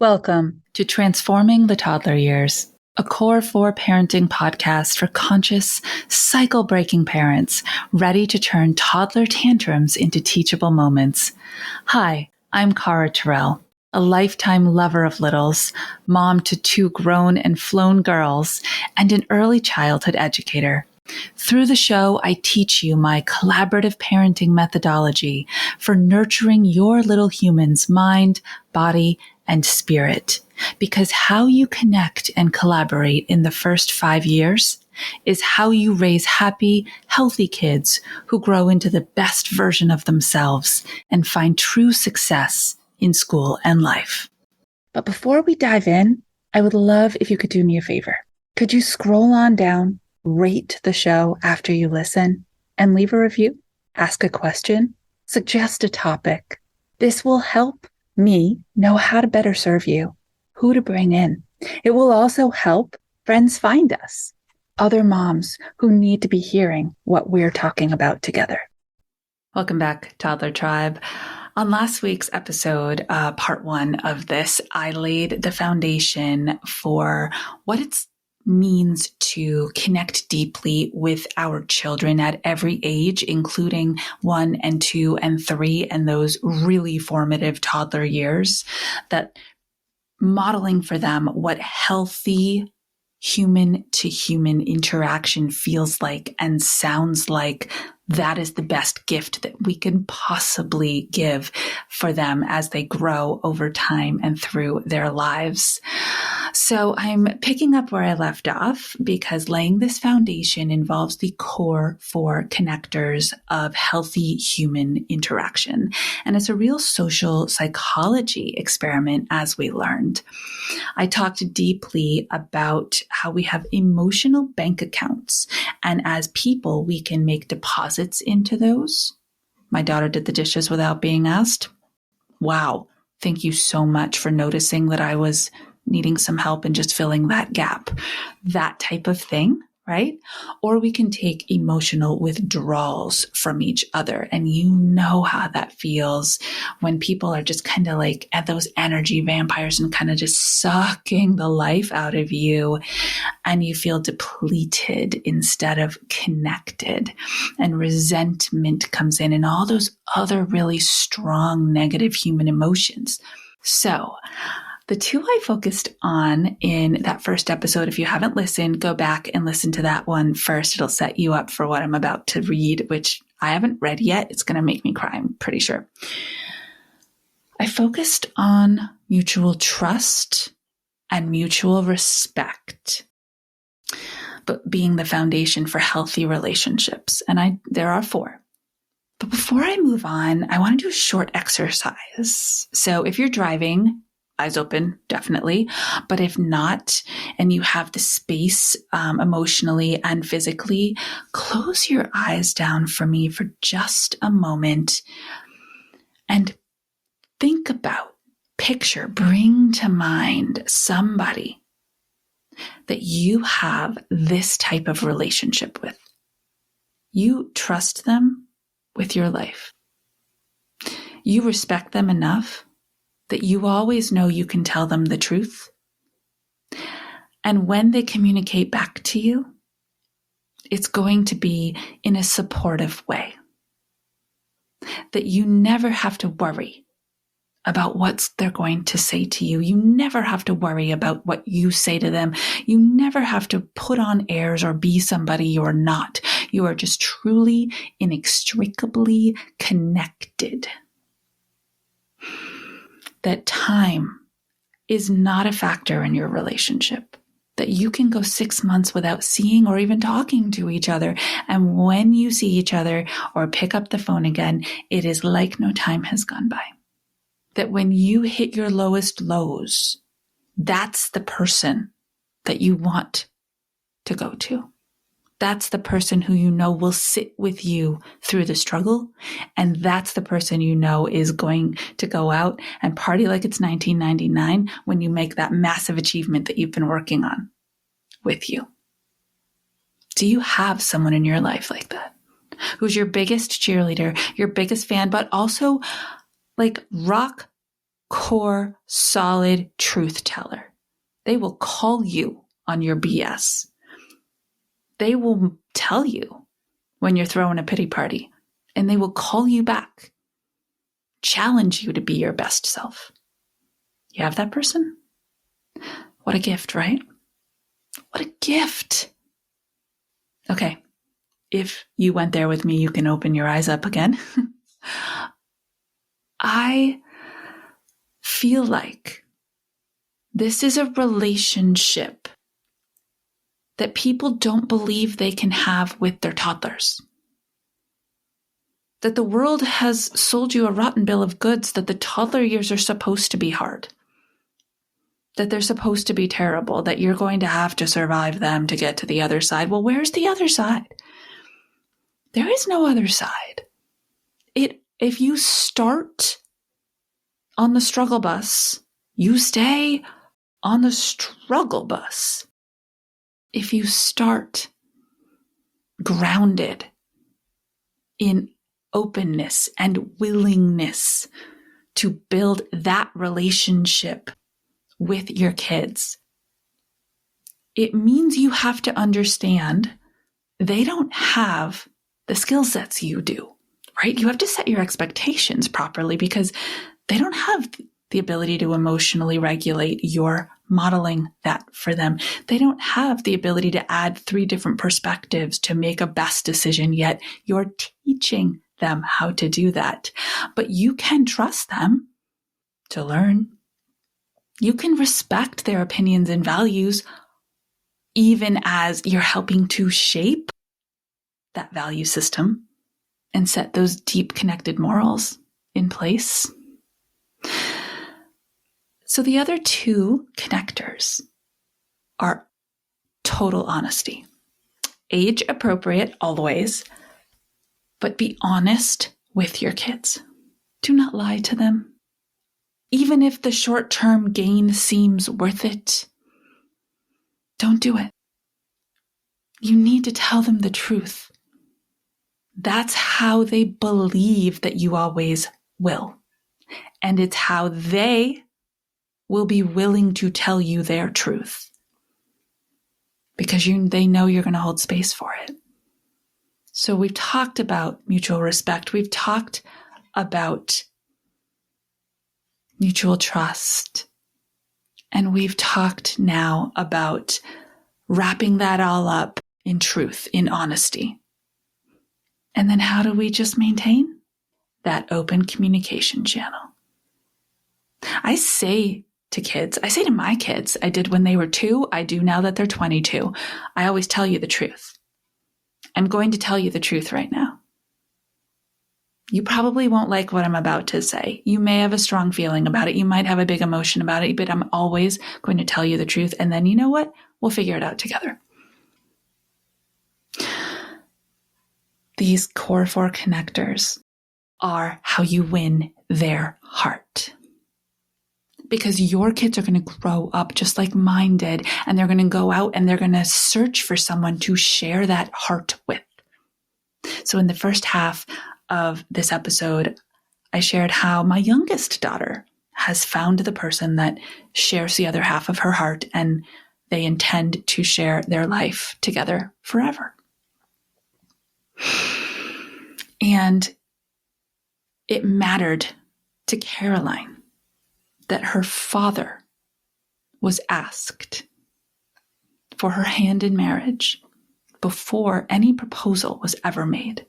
Welcome to Transforming the Toddler Years, a Core 4 parenting podcast for conscious, cycle-breaking parents ready to turn toddler tantrums into teachable moments. Hi, I'm Cara Tyrrell, a lifetime lover of littles, mom to 2 grown and flown girls, and an early childhood educator. Through the show, I teach you my collaborative parenting methodology for nurturing your little human's mind, body, and spirit. Because how you connect and collaborate in the first 5 years is how you raise happy, healthy kids who grow into the best version of themselves and find true success in school and life. But before we dive in, I would love if you could do me a favor. Could you scroll on down, rate the show after you listen, and leave a review, ask a question, suggest a topic. This will help me know how to better serve you, who to bring in. It will also help friends find us, other moms who need to be hearing what we're talking about together. Welcome back, Toddler Tribe. On last week's episode, part 1 of this, I laid the foundation for what it's means to connect deeply with our children at every age, including 1 and 2 and 3 and those really formative toddler years, that modeling for them what healthy human to human interaction feels like and sounds like. That is the best gift that we can possibly give for them as they grow over time and through their lives. So I'm picking up where I left off because laying this foundation involves the core 4 connectors of healthy human interaction. And it's a real social psychology experiment, as we learned. I talked deeply about how we have emotional bank accounts, and as people, we can make deposits into those. My daughter did the dishes without being asked. Wow. Thank you so much for noticing that I was needing some help and just filling that gap. That type of thing, right? Or we can take emotional withdrawals from each other. And you know how that feels when people are just kind of like at those energy vampires and kind of just sucking the life out of you, and you feel depleted instead of connected, and resentment comes in and all those other really strong negative human emotions. So the 2 I focused on in that first episode, if you haven't listened, go back and listen to that one first. It'll set you up for what I'm about to read, which I haven't read yet. It's going to make me cry, I'm pretty sure. I focused on mutual trust and mutual respect, but being the foundation for healthy relationships. And there are 4. But before I move on, I want to do a short exercise. So if you're driving, eyes open, definitely. But if not, and you have the space emotionally and physically, close your eyes down for me for just a moment and think about, picture, bring to mind somebody that you have this type of relationship with. You trust them with your life. You respect them enough that you always know you can tell them the truth. And when they communicate back to you, it's going to be in a supportive way. That you never have to worry about what they're going to say to you. You never have to worry about what you say to them. You never have to put on airs or be somebody you're not. You are just truly, inextricably connected. That time is not a factor in your relationship, that you can go 6 months without seeing or even talking to each other. And when you see each other or pick up the phone again, it is like no time has gone by. That when you hit your lowest lows, that's the person that you want to go to. That's the person who you know will sit with you through the struggle. And that's the person you know is going to go out and party like it's 1999 when you make that massive achievement that you've been working on with you. Do you have someone in your life like that? Who's your biggest cheerleader, your biggest fan, but also like rock core, solid truth teller. They will call you on your BS. They will tell you when you're throwing a pity party, and they will call you back, challenge you to be your best self. You have that person? What a gift, right? What a gift. Okay, if you went there with me, you can open your eyes up again. I feel like this is a relationship that people don't believe they can have with their toddlers. That the world has sold you a rotten bill of goods that the toddler years are supposed to be hard. That they're supposed to be terrible, that you're going to have to survive them to get to the other side. Well, where's the other side? There is no other side. If you start on the struggle bus, you stay on the struggle bus. If you start grounded in openness and willingness to build that relationship with your kids, it means you have to understand they don't have the skill sets you do, right? You have to set your expectations properly because they don't have the ability to emotionally regulate. You're modeling that for them. They don't have the ability to add 3 different perspectives to make a best decision, yet you're teaching them how to do that. But you can trust them to learn. You can respect their opinions and values, even as you're helping to shape that value system and set those deep connected morals in place. So the other 2 connectors are total honesty. Age appropriate always, but be honest with your kids. Do not lie to them. Even if the short-term gain seems worth it, don't do it. You need to tell them the truth. That's how they believe that you always will. And it's how they will be willing to tell you their truth. Because they know you're going to hold space for it. So we've talked about mutual respect. We've talked about mutual trust. And we've talked now about wrapping that all up in truth, in honesty. And then how do we just maintain that open communication channel? I say to my kids, I did when they were 2, I do now that they're 22. I always tell you the truth. I'm going to tell you the truth right now. You probably won't like what I'm about to say. You may have a strong feeling about it. You might have a big emotion about it, but I'm always going to tell you the truth. And then you know what? We'll figure it out together. These core 4 connectors are how you win their heart. Because your kids are going to grow up just like mine did, and they're going to go out and they're going to search for someone to share that heart with. So in the first half of this episode, I shared how my youngest daughter has found the person that shares the other half of her heart, and they intend to share their life together forever. And it mattered to Caroline that her father was asked for her hand in marriage before any proposal was ever made.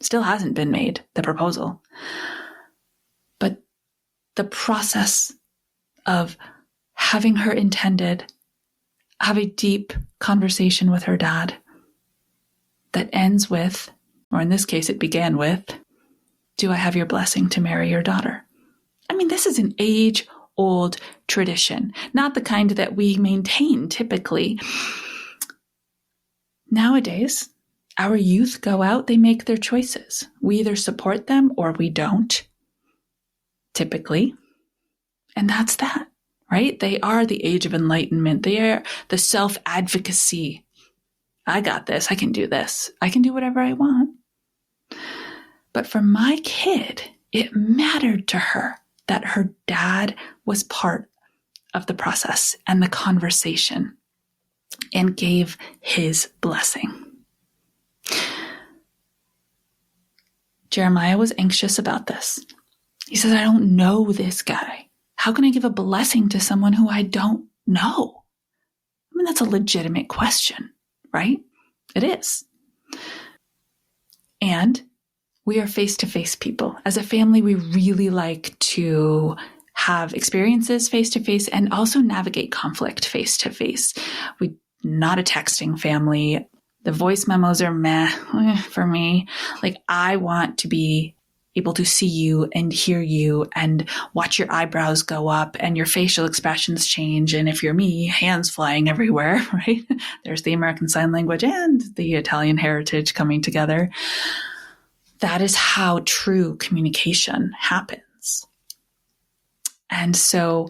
Still hasn't been made, the proposal. But the process of having her intended, have a deep conversation with her dad that ends with, or in this case it began with, do I have your blessing to marry your daughter? I mean, this is an age-old tradition, not the kind that we maintain typically. Nowadays, our youth go out, they make their choices. We either support them or we don't, typically. And that's that, right? They are the age of enlightenment. They are the self-advocacy. I got this. I can do this. I can do whatever I want. But for my kid, it mattered to her that her dad was part of the process and the conversation and gave his blessing. Jeremiah was anxious about this. He says, I don't know this guy. How can I give a blessing to someone who I don't know? I mean, that's a legitimate question, right? It is. And we are face-to-face people. As a family, we really like to have experiences face-to-face and also navigate conflict face-to-face. We're not a texting family. The voice memos are meh for me. Like, I want to be able to see you and hear you and watch your eyebrows go up and your facial expressions change. And if you're me, hands flying everywhere, right? There's the American Sign Language and the Italian heritage coming together. That is how true communication happens. And so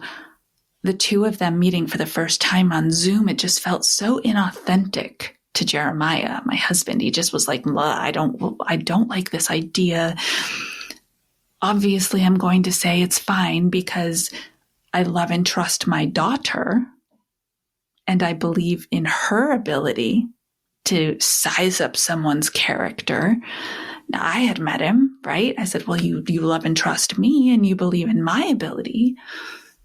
the two of them meeting for the first time on Zoom, it just felt so inauthentic to Jeremiah, my husband. He just was like, I don't like this idea. Obviously, I'm going to say it's fine because I love and trust my daughter, and I believe in her ability to size up someone's character. Now, I had met him, right? I said, well, you love and trust me, and you believe in my ability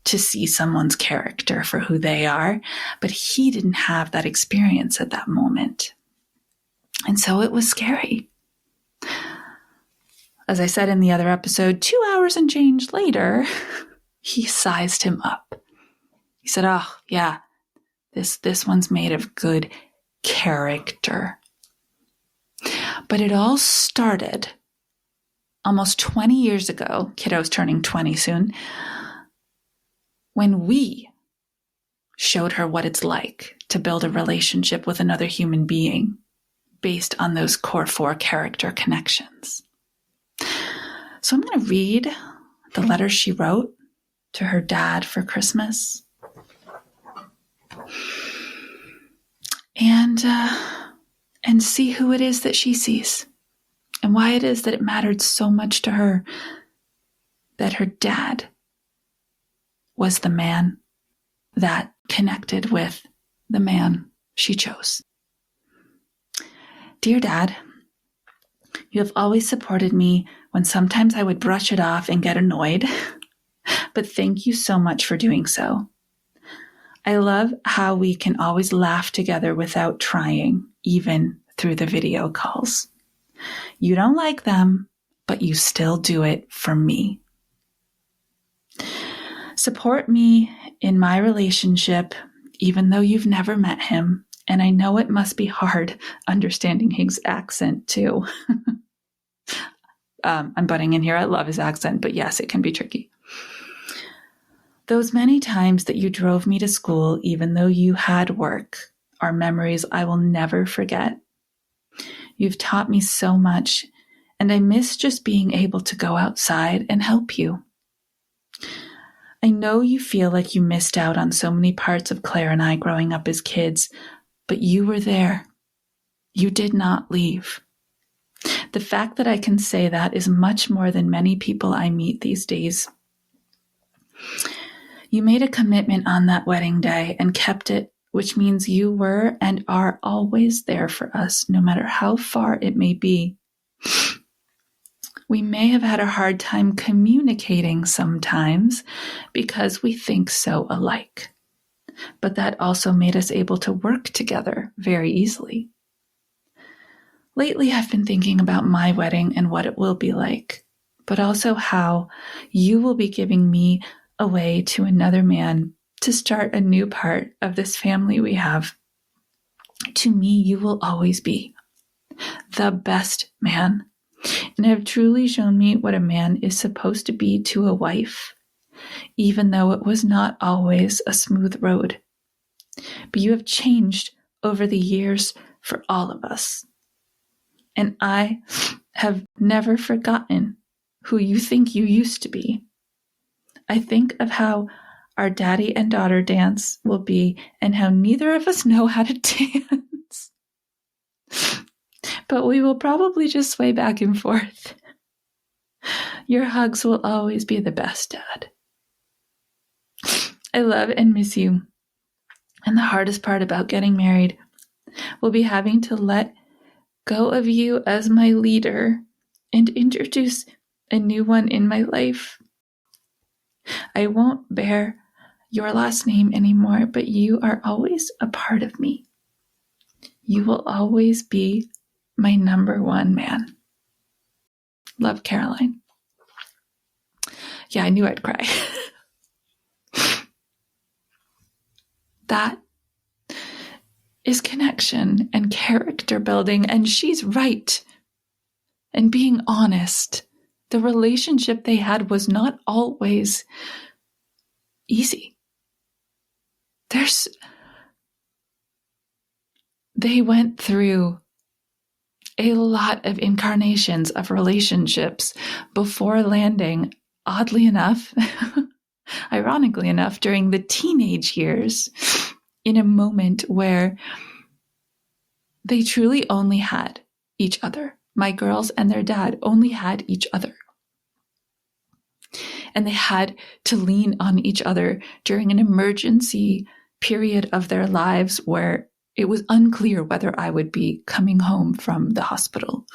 to see someone's character for who they are. But he didn't have that experience at that moment. And so it was scary. As I said in the other episode, 2 hours and change later, he sized him up. He said, oh, yeah, this one's made of good character. But it all started almost 20 years ago. Kiddo's turning 20 soon. When we showed her what it's like to build a relationship with another human being based on those core 4 character connections. So I'm going to read the letter she wrote to her dad for Christmas. And see who it is that she sees and why it is that it mattered so much to her that her dad was the man that connected with the man she chose. Dear Dad, you have always supported me when sometimes I would brush it off and get annoyed, but thank you so much for doing so. I love how we can always laugh together without trying, even through the video calls. You don't like them, but you still do it for me. Support me in my relationship, even though you've never met him, and I know it must be hard understanding his accent too. I'm butting in here. I love his accent, but yes, it can be tricky. Those many times that you drove me to school, even though you had work, are memories I will never forget. You've taught me so much, and I miss just being able to go outside and help you. I know you feel like you missed out on so many parts of Claire and I growing up as kids, but you were there. You did not leave. The fact that I can say that is much more than many people I meet these days. You made a commitment on that wedding day and kept it, which means you were and are always there for us, no matter how far it may be. We may have had a hard time communicating sometimes because we think so alike, but that also made us able to work together very easily. Lately, I've been thinking about my wedding and what it will be like, but also how you will be giving me away to another man to start a new part of this family we have. To me, you will always be the best man, and have truly shown me what a man is supposed to be to a wife, even though it was not always a smooth road. But you have changed over the years for all of us. And I have never forgotten who you think you used to be. I think of how our daddy and daughter dance will be and how neither of us know how to dance. But we will probably just sway back and forth. Your hugs will always be the best, Dad. I love and miss you. And the hardest part about getting married will be having to let go of you as my leader and introduce a new one in my life. I won't bear your last name anymore, but you are always a part of me. You will always be my number one man. Love, Caroline. Yeah, I knew I'd cry. That is connection and character building, and she's right. And being honest, the relationship they had was not always easy. They went through a lot of incarnations of relationships before landing, oddly enough, ironically enough, during the teenage years, in a moment where they truly only had each other. My girls and their dad only had each other. And they had to lean on each other during an emergency period of their lives where it was unclear whether I would be coming home from the hospital.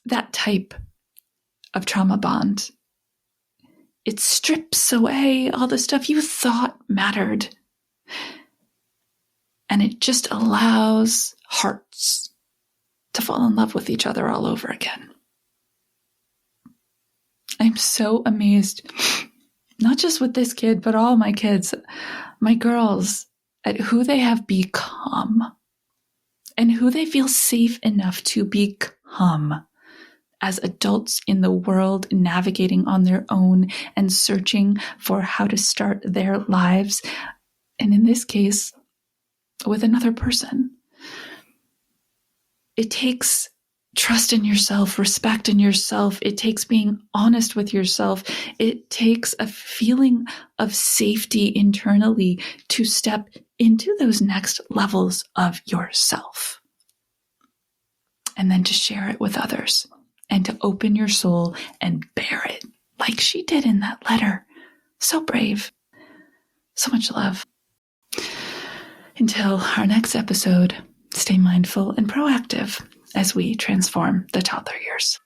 That type of trauma bond, it strips away all the stuff you thought mattered. And it just allows hearts to fall in love with each other all over again. I'm so amazed, not just with this kid, but all my kids, my girls, at who they have become and who they feel safe enough to become as adults in the world, navigating on their own and searching for how to start their lives. And in this case, with another person. It takes trust in yourself, respect in yourself. It takes being honest with yourself. It takes a feeling of safety internally to step into those next levels of yourself. And then to share it with others and to open your soul and bear it like she did in that letter. So brave. So much love. Until our next episode, stay mindful and proactive as we transform the toddler years.